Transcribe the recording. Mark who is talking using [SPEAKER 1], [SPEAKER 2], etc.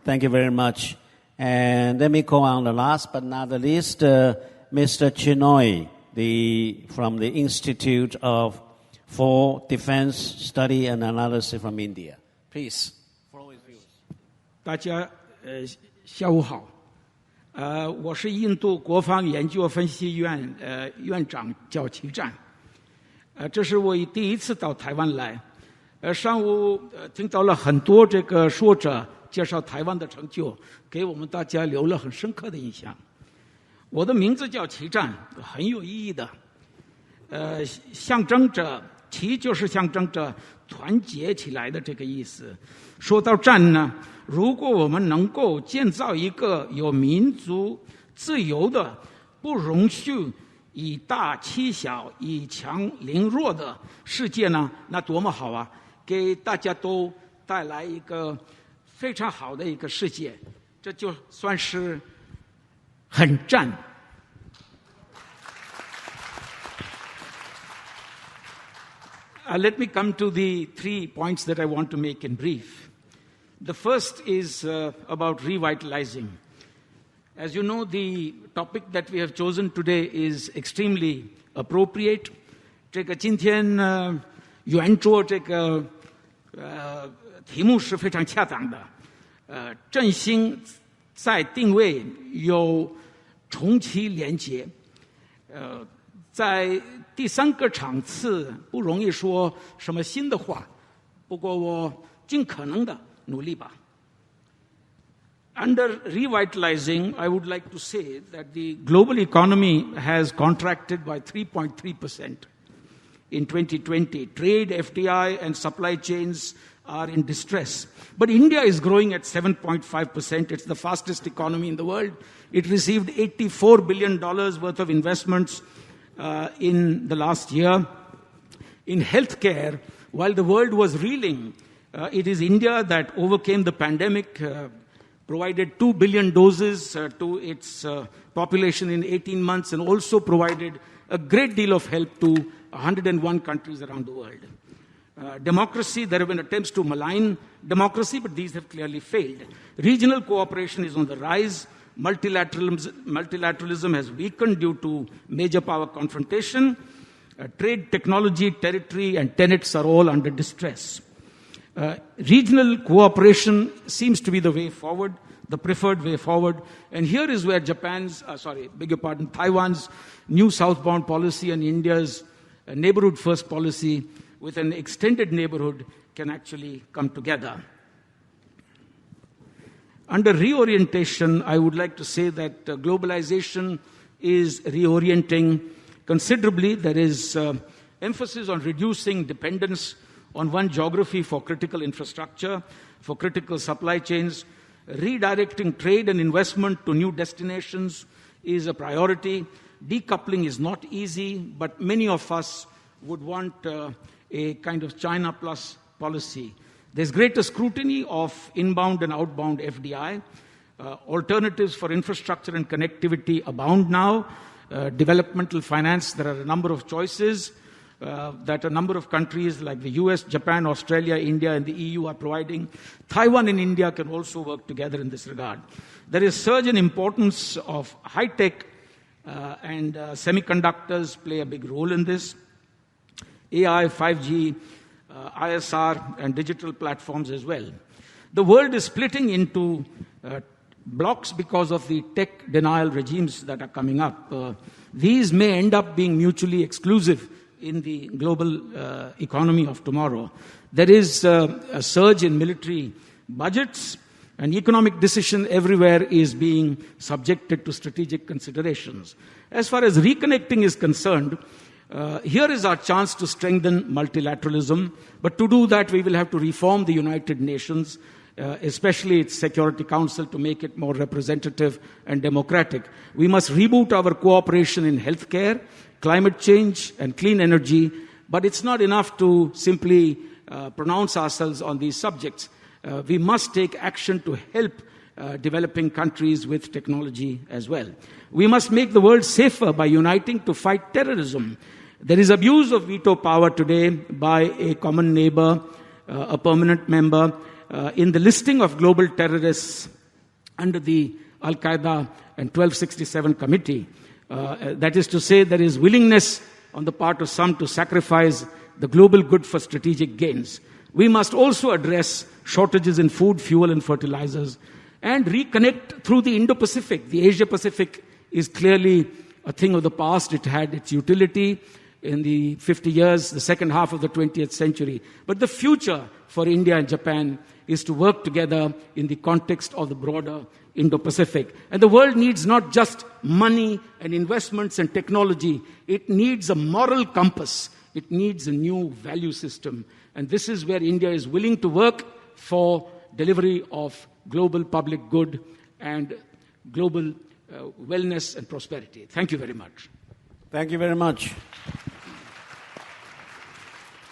[SPEAKER 1] Thank you very much. And let me call on the last but not the least, Mr. Chinoy, from the Institute for Defense Study and Analysis from India. Please. Floor is yours.
[SPEAKER 2] 大家下午好。我是印度国防研究分析院院长，叫齐战。这是我第一次到台湾来。上午听到了很多这个说者介绍台湾的成就，给我们大家留了很深刻的印象。我的名字叫齐战，很有意义的。象征着齐就是象征着团结起来的这个意思。说到战呢，如果我们能够建造一个有民族自由的、不容许以大欺小、以强凌弱的世界呢，那多么好啊！给大家都带来一个非常好的一个世界，这就算是很战。Let me come to the 3 points that I want to make in brief. The first is about revitalizing. As you know, the topic that we have chosen today is extremely appropriate. 这个今天圆桌这个题目是非常恰当的。振兴再定位有重启连结。在第3个场次不容易说什么新的话，不过我尽可能的努力吧。Under revitalizing, I would like to say that the global economy has contracted by 3.3% in 2020. Trade, FDI, and supply chains are in distress. But India is growing at 7.5%. It's the fastest economy in the world. It received $84 billion worth of investments in the last year. In healthcare, while the world was reeling, it is India that overcame the pandemic, provided 2 billion doses to its population in 18 months, and also provided a great deal of help to 101 countries around the world. Democracy, there have been attempts to malign democracy, but these have clearly failed. Regional cooperation is on the rise. Multilateralism has weakened due to major power confrontation. Trade, technology, territory, and tenets are all under distress. Regional cooperation seems to be the way forward, the preferred way forward. And here is where Taiwan's new southbound policy and India's neighborhood first policy with an extended neighborhood can actually come together. Under reorientation, I would like to say that globalization is reorienting considerably. There is emphasis on reducing dependence on one geography for critical infrastructure, for critical supply chains. Redirecting trade and investment to new destinations is a priority. Decoupling is not easy, but many of us would want a kind of China plus policy. There's greater scrutiny of inbound and outbound FDI. Alternatives for infrastructure and connectivity abound now. Developmental finance, there are a number of choices that a number of countries like the US, Japan, Australia, India, and the EU are providing. Taiwan and India can also work together in this regard. There is surge in importance of high-tech and semiconductors play a big role in this. AI, 5G, ISR, and digital platforms as well. The world is splitting into blocks because of the tech denial regimes that are coming up. These may end up being mutually exclusive in the global economy of tomorrow. There is a surge in military budgets, and economic decision everywhere is being subjected to strategic considerations. As far as reconnecting is concerned, here is our chance to strengthen multilateralism, but to do that we will have to reform the United Nations, especially its Security Council, to make it more representative and democratic. We must reboot our cooperation in healthcare, climate change, and clean energy, but it's not enough to simply pronounce ourselves on these subjects. We must take action to help developing countries with technology as well. We must make the world safer by uniting to fight terrorism. There is abuse of veto power today by a common neighbor, a permanent member. in the listing of global terrorists under the Al-Qaeda and 1267 committee. That is to say, there is willingness on the part of some to sacrifice the global good for strategic gains. We must also address shortages in food, fuel, and fertilizers, and reconnect through the Indo-Pacific. The Asia-Pacific is clearly a thing of the past. It had its utility in the 50 years, the second half of the 20th century. But the future for India and Japan is to work together in the context of the broader Indo-Pacific. And the world needs not just money and investments and technology. It needs a moral compass. It needs a new value system. And this is where India is willing to work for delivery of global public good and global wellness and prosperity. Thank you very much.
[SPEAKER 1] Thank you very much.